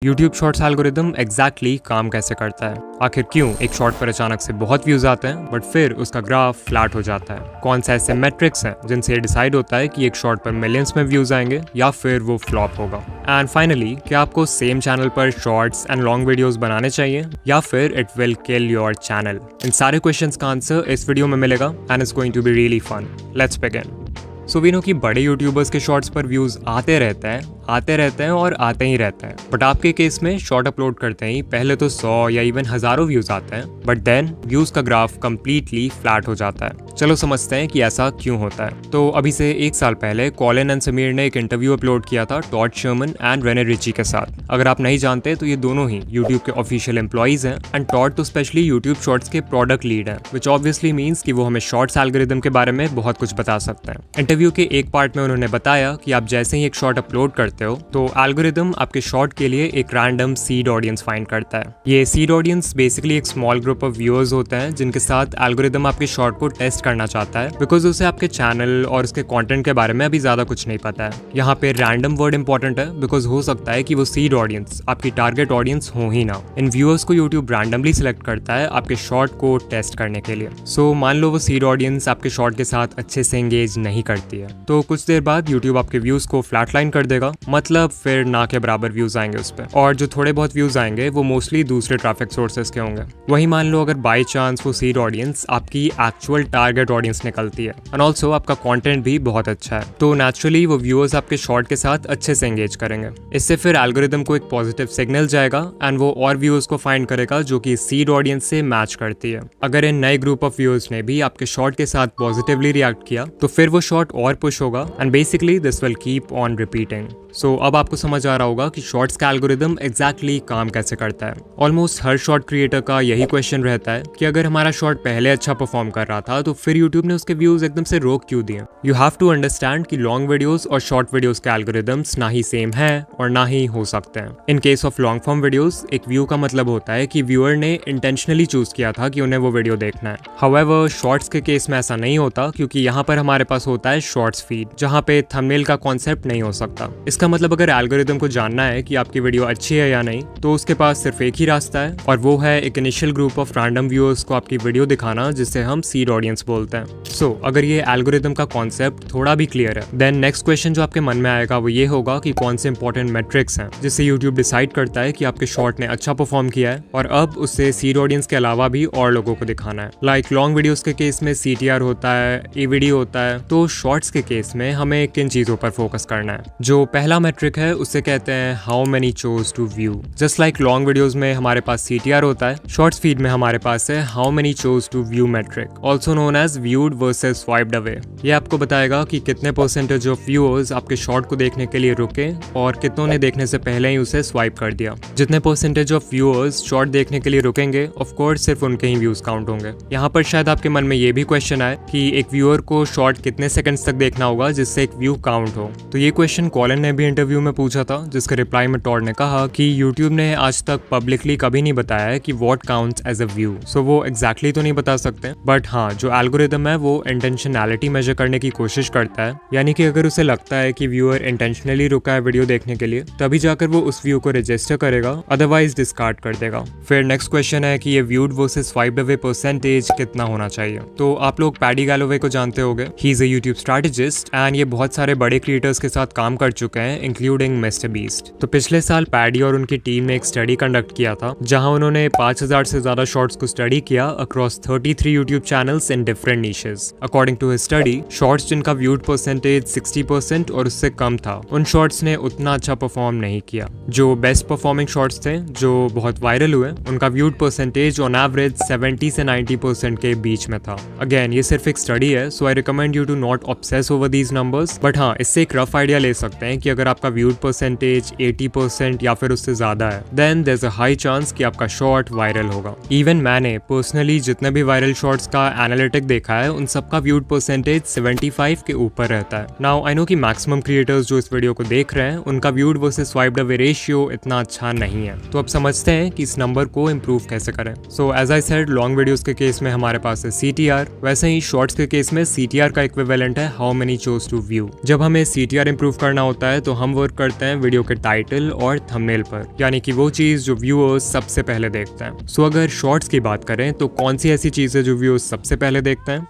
YouTube shorts algorithm exactly काम कैसे करता है? आखिर क्यों एक शॉर्ट पर अचानक से बहुत व्यूज आते हैं बट फिर उसका ग्राफ फ्लैट हो जाता है? कौन से ऐसे मेट्रिक्स हैं जिनसे ये डिसाइड होता है कि एक शॉर्ट पर मिलियंस में व्यूज आएंगे या फिर वो फ्लॉप होगा? एंड फाइनली, क्या आपको सेम चैनल पर शॉर्ट्स एंड लॉन्ग वीडियोस बनाने चाहिए या फिर it will kill your channel? इन सारे क्वेश्चंस का आंसर इस वीडियो में मिलेगा and it's going to be really fun. Let's begin. So we know कि बड़े यूट्यूबर्स के शॉर्ट्स पर व्यूज आते रहते हैं और आते ही रहते हैं। बट आपके केस में शॉर्ट अपलोड करते ही पहले तो 100 या इवन हजारों व्यूज आते हैं, बट देन व्यूज का ग्राफ कंप्लीटली फ्लैट हो जाता है। चलो समझते हैं कि ऐसा क्यों होता है। तो अभी से 1 साल पहले कॉलिन एंड समीर ने एक इंटरव्यू अपलोड किया था Todd Sherman and Rene Ritchie के साथ। अगर आप नहीं जानते तो ये दोनों ही यूट्यूब के ऑफिशियल एम्प्लॉइज हैं एंड टॉड तो स्पेशली यूट्यूब शॉर्ट्स के प्रोडक्ट लीड हैं, विच ऑब्वियसली मीन्स कि वो हमें शॉर्ट्स एल्गोरिदम के बारे में बहुत कुछ बता सकते हैं। इंटरव्यू के एक पार्ट में उन्होंने बताया कि आप जैसे ही एक शॉर्ट अपलोड करते हो तो एल्गोरिदम आपके शॉर्ट के लिए एक रैंडम सीड ऑडियंस फाइंड करता है। ये सीड ऑडियंस बेसिकली एक स्मॉल ग्रुप ऑफ व्यूअर्स होते हैं जिनके साथ एल्गोरिदम आपके शॉर्ट को टेस्ट करना चाहता है, बिकॉज उसे आपके चैनल और उसके कंटेंट के बारे में अभी ज्यादा कुछ नहीं पता है। यहाँ पे रैंडम वर्ड इंपॉर्टेंट है बिकॉज हो सकता है कि वो सीड ऑडियंस आपकी टारगेट ऑडियंस हो ही ना। इन व्यूअर्स को यूट्यूब रैंडमली सिलेक्ट करता है आपके शॉर्ट को टेस्ट करने के लिए। सो मान लो वो सीड ऑडियंस आपके शॉर्ट के साथ अच्छे से एंगेज नहीं करती है तो कुछ देर बाद यूट्यूब आपके व्यूज को फ्लैटलाइन कर देगा, मतलब फिर ना के बराबर व्यूज आएंगे उस पर। और जो थोड़े बहुत व्यूज आएंगे वो मोस्टली दूसरे ट्रैफिक सोर्सेस के होंगे। वही मान लो अगर बाय चांस वो सीड ऑडियंस आपकी एक्चुअल टारगेट ऑडियंस निकलती है एंड ऑल्सो आपका कंटेंट भी बहुत अच्छा है, तो नेचुरली वो व्यूअर्स आपके शॉर्ट के साथ अच्छे से एंगेज करेंगे। इससे फिर एल्गोरिदम को एक पॉजिटिव सिग्नल जाएगा एंड वो और व्यूअर्स को फाइंड करेगा जो कि सीड ऑडियंस से मैच करती है। अगर इन नए ग्रुप ऑफ व्यूअर्स ने भी आपके शॉर्ट के साथ पॉजिटिवली रिएक्ट किया तो फिर वो शॉर्ट और पुश होगा and basically this will keep on repeating. So अब आपको समझ आ रहा होगा कि शॉर्ट्स का एल्गोरिदम एग्जैक्टली काम कैसे करता है। ऑलमोस्ट हर शॉर्ट क्रिएटर का यही क्वेश्चन रहता है कि अगर हमारा शॉर्ट पहले अच्छा परफॉर्म कर रहा था तो फिर यूट्यूब ने उसके व्यूज एकदम से रोक क्यों दिए? यू हैव टू अंडरस्टैंड कि लॉन्ग वीडियोस और शॉर्ट वीडियोस के एल्गोरिदम्स ना ही सेम है और ना ही हो सकते हैं। In case of long form videos, एक व्यू का मतलब होता है कि व्यूअर ने इंटेंशनली चूज किया था कि उन्हें वो वीडियो देखना है। हाउएवर शॉर्ट्स के केस में ऐसा नहीं होता, क्योंकि यहाँ पर हमारे पास होता है शॉर्ट्स फीड, जहाँ पे थंबनेल का कॉन्सेप्ट नहीं हो सकता। इसका मतलब अगर एल्गोरिदम को जानना है कि आपकी वीडियो अच्छी है या नहीं तो उसके पास सिर्फ एक ही रास्ता है, और वो है एक initial group of random viewers को आपकी वीडियो दिखाना, जिसे हम सीड ऑडियंस बोलते हैं। सो अगर ये एल्गोरिदम का कॉन्सेप्ट थोड़ा भी क्लियर है देन नेक्स्ट क्वेश्चन जो आपके मन में आएगा वो ये होगा कि कौन से इंपॉर्टेंट मेट्रिक्स हैं जिससे यूट्यूब डिसाइड करता है कि आपके शॉर्ट ने अच्छा परफॉर्म किया है और अब उससे सीड ऑडियंस के अलावा भी और लोगों को दिखाना है। लाइक लॉन्ग वीडियोस के केस में CTR होता है, AVD होता है, तो शॉर्ट्स के केस में हमें किन चीजों पर फोकस करना है? जो पहला मेट्रिक है उसे कहते हैं how many chose to view. Just like long videos में हमारे पास CTR होता है, शॉर्ट्स फीड में हमारे पास है how many chose to view metric, also known as viewed versus swiped away. ये आपको बताएगा कि कितने परसेंटेज ऑफ व्यूअर्स आपके शॉर्ट को देखने के लिए रुके और कितनों ने देखने से पहले ही उसे स्वाइप कर दिया। जितने परसेंटेज ऑफ व्यूअर्स शॉर्ट देखने के लिए रुकेंगे ऑफ कोर्स सिर्फ उनके ही व्यूज काउंट होंगे। यहाँ पर शायद आपके मन में ये भी क्वेश्चन आए कि एक व्यूअर को शॉर्ट कितने सेकंड्स तक देखना होगा जिससे एक व्यू काउंट हो। तो ये क्वेश्चन कॉलिन ने भी इंटरव्यू में पूछा था, जिसके रिप्लाई में टॉड ने कहा कि यूट्यूब ने आज तक पब्लिकली कभी नहीं बताया है कि what counts as a view. So वो एग्जैक्टली तो नहीं बता सकते, बट हाँ जो एल्गोरिदम है वो इंटेंशनैलिटी मेजर करने की कोशिश करता है, यानी कि अगर उसे लगता है कि व्यूअर इंटेंशनली रुका है वीडियो देखने के लिए तभी जाकर वो उस व्यू को रजिस्टर करेगा, अदरवाइज डिस्कार्ड कर देगा। फिर नेक्स्ट क्वेश्चन है कि ये viewed versus swiped away percentage कितना होना चाहिए। तो आप लोग पैडी गैलोवे को जानते होंगे, he is a YouTube strategist and ये बहुत सारे बड़े क्रिएटर्स के साथ काम कर चुके हैं इंक्लूडिंग मिस्टर बीस्ट। तो पिछले साल पैडी और उनकी टीम ने एक स्टडी कंडक्ट किया था जहां उन्होंने 5000 से ज्यादा शॉर्ट्स को स्टडी किया across 33 YouTube channels in different niches. According to his study, shorts जिनका व्यूड परसेंटेज 60% और उससे कम था उन शॉर्ट्स ने उतना अच्छा परफॉर्म नहीं किया। जो बेस्ट परफॉर्मिंग शॉर्ट्स थे जो बहुत वायरल हुए उनका व्यूड परसेंटेज ऑन एवरेज 70 से 90% के बीच में था। अगेन ये सिर्फ एक स्टडी है, so I recommend you to not obsess over these numbers, but हाँ इससे एक रफ आइडिया ले सकते हैं कि अगर आपका व्यूड परसेंटेज 80% या फिर उससे ज्यादा है then there is a high chance कि आपका शॉर्ट वायरल होगा। इवन मैंने पर्सनली जितने भी वायरल शॉर्ट्स का एनालिटिक देखा है उन सबका व्यूड परसेंटेज 75 के ऊपर रहता है। नाउ आई नो कि मैक्सिमम क्रिएटर्स जो इस वीडियो को देख रहे हैं उनका viewed versus swiped away ratio इतना अच्छा नहीं है, तो अब समझते हैं कि इस नंबर को इम्प्रूव कैसे करें। So as I said, long videos के केस में हमारे पास है CTR, वैसे ही शॉर्ट्स के केस में CTR का इक्विवेलेंट है how many chose to view. जब हमें CTR इंप्रूव करना होता है तो हम वर्क करते हैं वीडियो के टाइटल और थंबनेल पर, यानी कि वो चीज़ जो व्यूअर्स सबसे पहले देखते हैं। सो अगर शॉर्ट्स की बात करें तो कौन सी ऐसी चीज़ है जो व्यूअर्स सबसे पहले देखते हैं?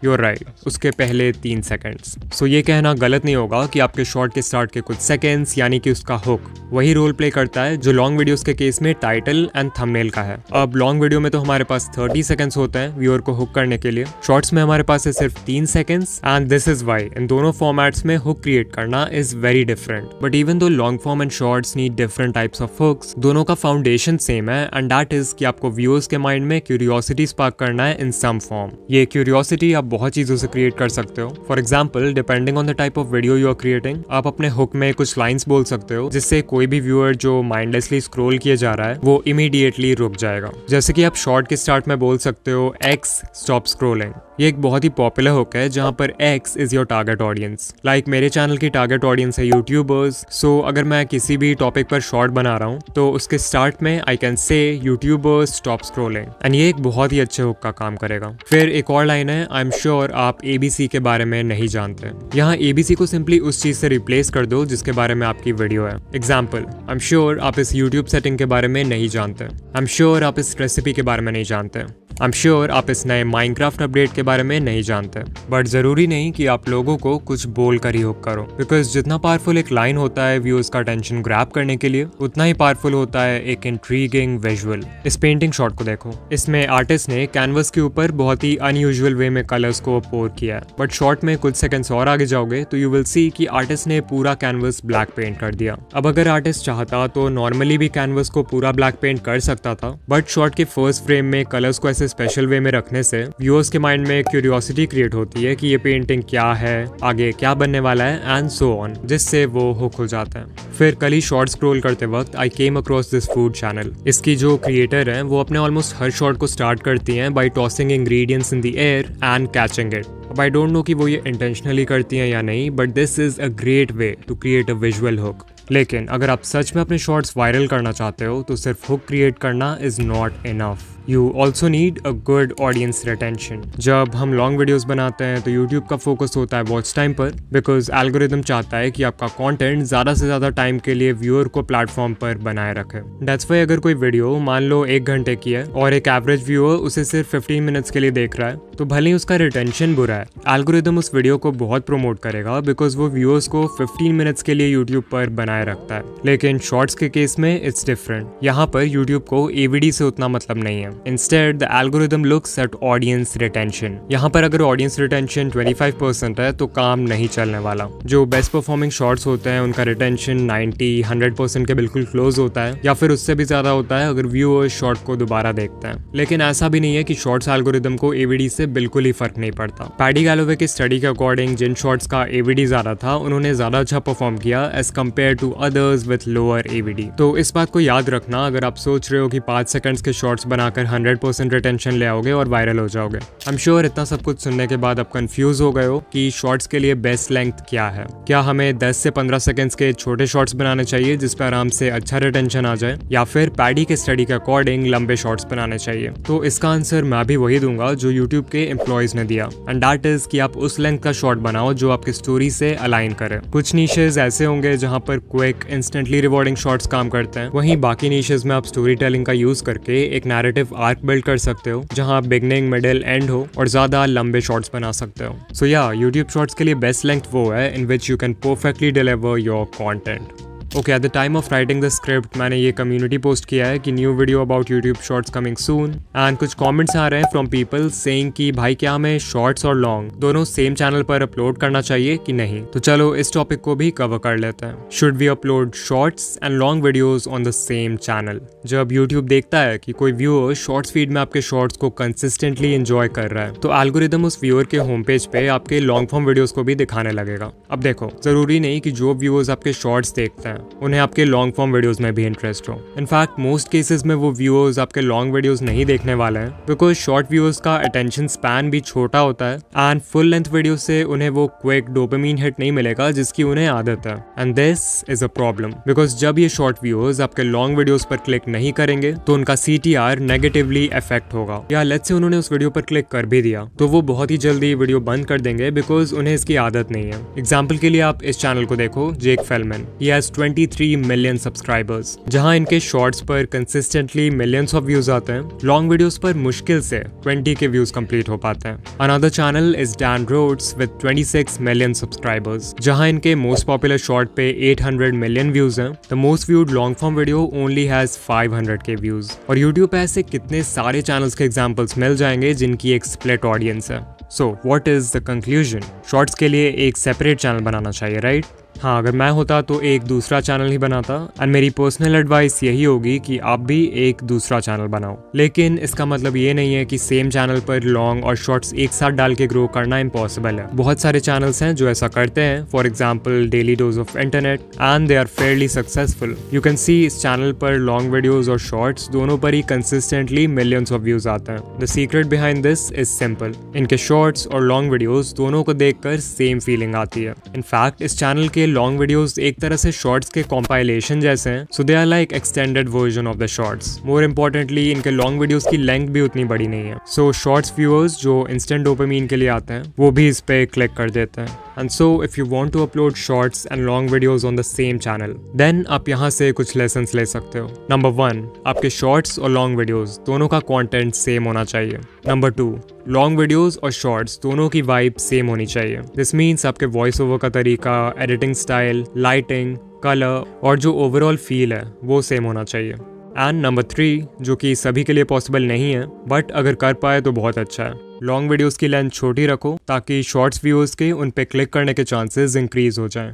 You're right, उसके पहले 3 सेकंड्स। सो ये कहना गलत नहीं होगा कि आपके शॉर्ट के स्टार्ट के कुछ सेकंड्स यानी कि उसका हुक वही रोल प्ले करता है जो लॉन्ग वीडियोस के केस में टाइटल एंड थंबनेल का है। अब लॉन्ग वीडियो में तो हमारे पास 30 सेकंड्स होते हैं व्यूअर को हुक करने के लिए, शॉर्ट्स में हमारे पास है सिर्फ 3 seconds and this is why इन दोनों फॉर्मेट्स में हुक क्रिएट करना is very different. But even though long form and shorts need different types of hooks, दोनों का फाउंडेशन सेम है एंड दैट इज कि आपको व्यूअर्स के माइंड में क्यूरियोसिटी स्पार्क करना है इन सम फॉर्म। ये क्यूरियोसिटी आप बहुत चीजों से क्रिएट कर सकते हो। For example, depending on the type of video you are creating, आप अपने हुक में कुछ लाइंस बोल सकते हो जिससे कोई भी व्यूअर जो माइंडलेसली स्क्रॉल किए जा रहा है वो इमीडिएटली रुक जाएगा। जैसे कि आप शॉर्ट के स्टार्ट में बोल सकते हो एक्स स्टॉप स्क्रॉलिंग। ये एक बहुत ही पॉपुलर हुक है जहां पर X is your target audience. Like मेरे चैनल की टारगेट ऑडियंस है यूट्यूबर्स, सो अगर मैं किसी भी टॉपिक पर शॉर्ट बना रहा हूं तो उसके स्टार्ट में I can say YouTubers stop scrolling and ये एक बहुत ही अच्छे हुक का काम करेगा। फिर एक और लाइन है, आई एम श्योर आप ABC के बारे में नहीं जानते। यहाँ ABC को सिंपली उस चीज से रिप्लेस कर दो जिसके बारे में आपकी वीडियो है। एग्जाम्पल, आई एम श्योर आप इस यूट्यूब सेटिंग के बारे में नहीं जानते। आई एम श्योर आप इस रेसिपी के बारे में नहीं जानते। आई एम श्योर आप इस नए माइनक्राफ्ट अपडेट के बारे में नहीं जानते। बट जरूरी नहीं कि आप लोगों को कुछ बोल कर ही हुक करो, बिकॉज जितना पावरफुल एक लाइन होता है व्यूअर्स का अटेंशन ग्रैब करने के लिए, उतना ही पावरफुल होता है एक इंट्रीगिंग विजुअल। इस पेंटिंग शॉट को देखो, इसमें आर्टिस्ट ने कैनवस के ऊपर बहुत ही अनयूजुअल वे में कलर्स को पोर किया है। बट शॉट में कुछ सेकंड्स और आगे जाओगे तो यू विल सी कि आर्टिस्ट ने पूरा कैनवस ब्लैक पेंट कर दिया। अब अगर आर्टिस्ट चाहता तो नॉर्मली भी कैनवस को पूरा ब्लैक पेंट कर सकता था, बट शॉट के फर्स्ट फ्रेम में कलर्स को ऐसे स्पेशल वे में रखने से व्यूअर्स के माइंड में क्यूरियोसिटी क्रिएट होती है कि ये पेंटिंग क्या है, आगे क्या बनने वाला है एंड सो ऑन, जिससे वो हुक हो जाता है। फिर कल ही शॉर्ट स्क्रॉल करते वक्त I came across this food channel. इसकी जो क्रिएटर है वो अपने ऑलमोस्ट हर शॉट को स्टार्ट करती हैं by tossing ingredients in the air and catching it. अब आई डोंट नो कि वो ये इंटेंशनली करती हैं या नहीं, but this is a great way to create a visual hook. लेकिन अगर आप सच में अपने शॉर्ट्स वायरल करना चाहते हो तो सिर्फ हुक क्रिएट करना is not enough. You also need a good audience retention. जब हम लॉन्ग वीडियोस बनाते हैं तो यूट्यूब का फोकस होता है वॉच टाइम पर, बिकॉज एल्गोरिदम चाहता है कि आपका कंटेंट ज़्यादा से ज़्यादा टाइम के लिए व्यूअर को प्लेटफॉर्म पर बनाए रखे। दैट्स वाई अगर कोई वीडियो मान लो 1 घंटे की है और एक एवरेज व्यूअर उसे सिर्फ 15 मिनट्स के लिए देख रहा है, तो भले ही उसका रिटेंशन बुरा है, एल्गोरिदम उस वीडियो को बहुत प्रमोट करेगा बिकॉज वो व्यूअर्स को 15 मिनट्स के लिए यूट्यूब पर बनाए रखता है। लेकिन शॉर्ट्स के केस में इट्स डिफरेंट। यहाँ पर यूट्यूब को AVD से उतना मतलब नहीं है। Instead, the algorithm looks at audience retention. यहाँ पर अगर audience retention 25% है तो काम नहीं चलने वाला। जो बेस्ट परफॉर्मिंग शॉर्ट्स होते हैं उनका रिटेंशन 90-100% के बिल्कुल क्लोज होता है, या फिर उससे भी ज्यादा होता है अगर व्यूअर्स शॉर्ट को दोबारा देखते हैं। लेकिन ऐसा भी नहीं है कि शॉर्ट्स एल्गोरिदम को AVD से बिल्कुल ही फर्क नहीं पड़ता। पैडी गैलोवे की स्टडी के अकॉर्डिंग जिन शॉर्ट्स का AVD ज्यादा था उन्होंने ज्यादा अच्छा परफॉर्म किया as compared to others with lower AVD। तो इस बात को याद रखना अगर आप सोच रहे हो कि 5 सेकंड्स के शॉर्ट्स बनाकर 100% रिटेंशन ले आओगे और वायरल हो जाओगे। आई एम श्योर इतना सब कुछ सुनने के बाद आप कंफ्यूज हो गए हो कि शॉर्ट्स के लिए बेस्ट लेंथ क्या है। क्या हमें 10 से 15 सेकंड्स के छोटे शॉर्ट्स बनाने चाहिए जिस पर आराम से अच्छा रिटेंशन आ जाए, या फिर पैडी के स्टडी के अकॉर्डिंग लंबे शॉर्ट्स बनाने चाहिए? तो इसका आंसर मैं भी वही दूंगा जो यूट्यूब के एम्प्लॉयज ने दिया, एंड दैट इज कि आप उस लेंथ का शॉर्ट बनाओ जो आपकी स्टोरी से अलाइन करे। कुछ नीशेज ऐसे होंगे जहां पर क्विक इंस्टेंटली रिवॉर्डिंग शॉर्ट्स काम करते हैं, वहीं बाकी नीशेज में आप स्टोरी टेलिंग का यूज करके एक नैरेटिव आर्क बिल्ड कर सकते हो जहां बिगनिंग, मिडिल, एंड हो और ज्यादा लंबे शॉर्ट्स बना सकते हो। सो या यूट्यूब शॉर्ट्स के लिए बेस्ट लेंथ वो है in which you can perfectly deliver your content. Okay, at the time of writing the script मैंने ये कम्युनिटी पोस्ट किया है कि new video about YouTube shorts coming soon, and कुछ कमेंट्स आ रहे हैं फ्रॉम पीपल सेइंग कि भाई क्या हमें शॉर्ट्स और लॉन्ग दोनों सेम चैनल पर अपलोड करना चाहिए कि नहीं। तो चलो इस टॉपिक को भी कवर कर लेते हैं। Should we upload shorts and long videos on the same channel? जब यूट्यूब देखता है कि कोई व्यूअर शॉर्ट्स फीड में आपके शॉर्ट्स को कंसिस्टेंटली एंजॉय कर रहा है, तो एल्गोरिदम उस व्यूअर के होम पेज पे आपके लॉन्ग फॉर्म वीडियोस को भी दिखाने लगेगा। अब देखो, जरूरी नहीं कि जो व्यूअर्स आपके शॉर्ट्स देखते हैं हैं उन्हें आपके लॉन्ग फॉर्म वीडियोस में भी इंटरेस्ट हो। इनफैक्ट मोस्ट केसेस में वो व्यूअर्स आपके लॉन्ग वीडियोस नहीं देखने वाले हैं बिकॉज शॉर्ट व्यूअर्स का अटेंशन स्पैन भी छोटा होता है एंड फुल लेंथ वीडियो से उन्हें वो क्विक डोपामिन हिट नहीं मिलेगा जिसकी उन्हें आदत है। And this is a problem because जब ये शॉर्ट व्यूअर्स आपके लॉन्ग वीडियोस पर क्लिक नहीं करेंगे तो उनका CTR नेगेटिवली अफेक्ट होगा, या लेट्स से उन्होंने उस वीडियो पर क्लिक कर भी दिया तो वो बहुत ही जल्दी वीडियो बंद कर देंगे बिकॉज उन्हें इसकी आदत नहीं है। एग्जाम्पल के लिए आप इस चैनल को देखो, Jake Fellman, he has 23 million subscribers, जहां इनके शॉर्ट्स पर कंसिस्टेंटली मिलियंस ऑफ व्यूज आते हैं, लॉन्ग वीडियोस पर मुश्किल से 20 के व्यूज कंप्लीट हो पाते हैं। Another channel is Dan Rhodes with 26 million subscribers, जहां इनके मोस्ट पॉपुलर शॉर्ट पे 800 मिलियन व्यूज हैं। The most viewed long form video only has 500 K views. और यूट्यूब पे ऐसे कितने सारे चैनल्स के एग्जांपल्स मिल जाएंगे जिनकी एक स्प्लिट ऑडियंस है। So what is the conclusion? Shorts के लिए एक सेपरेट चैनल बनाना चाहिए, राइट? हाँ, अगर मैं होता तो एक दूसरा चैनल ही बनाता एंड मेरी पर्सनल एडवाइस यही होगी कि आप भी एक दूसरा चैनल बनाओ। लेकिन इसका मतलब ये नहीं है कि सेम चैनल पर लॉन्ग और शॉर्ट्स एक साथ डाल के ग्रो करना इम्पॉसिबल है। बहुत सारे चैनल्स हैं जो ऐसा करते हैं, for example Daily Dose of Internet, and they are fairly successful. You can see इस चैनल पर लॉन्ग वीडियोज और शॉर्ट्स दोनों पर ही कंसिस्टेंटली मिलियंस ऑफ व्यूज आते हैं। The secret behind this is simple, इनके शॉर्ट्स और लॉन्ग वीडियोज दोनों को देखकर सेम फीलिंग आती है। इनफैक्ट इस चैनल के लॉन्ग वीडियोस एक तरह से शॉर्ट्स के कॉम्पाइलेशन जैसे हैं, so they are like extended version of the shorts. More importantly इनके लॉन्ग वीडियोस की लेंथ भी उतनी बड़ी नहीं है, सो शॉर्ट्स व्यूअर्स जो इंस्टेंट डोपामिन के लिए आते हैं वो भी इस पे क्लिक कर देते हैं। And so if you want to upload shorts and long videos on the same channel, then आप यहाँ से कुछ लेसन्स ले सकते हो। नंबर 1, आपके शॉर्ट्स और लॉन्ग वीडियोस दोनों का कंटेंट सेम होना चाहिए। नंबर 2, लॉन्ग वीडियोस और शॉर्ट्स दोनों की वाइब सेम होनी चाहिए। दिस मीन्स आपके वॉइस ओवर का तरीका, एडिटिंग स्टाइल, लाइटिंग, कलर और जो ओवरऑल फील है वो सेम होना चाहिए। एंड नंबर 3, जो कि सभी के लिए पॉसिबल नहीं है बट अगर कर पाए तो बहुत अच्छा है, लॉन्ग वीडियोस की लेंथ छोटी रखो ताकि शॉर्ट्स व्यूअर्स के उन पे क्लिक करने के चांसेस इंक्रीज हो जाएं।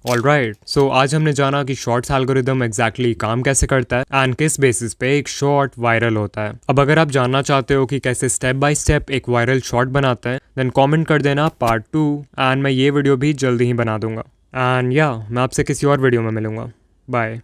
ऑलराइट, सो आज हमने जाना कि शॉर्ट्स एल्गोरिदम एग्जैक्टली काम कैसे करता है एंड किस बेसिस पे एक शॉर्ट वायरल होता है। अब अगर आप जानना चाहते हो कि कैसे स्टेप बाय स्टेप एक वायरल शॉर्ट बनाते हैं, देन कमेंट कर देना पार्ट 2 एंड मैं ये वीडियो भी जल्दी ही बना दूंगा। एंड या मैं आपसे किसी और वीडियो में मिलूंगा। बाय।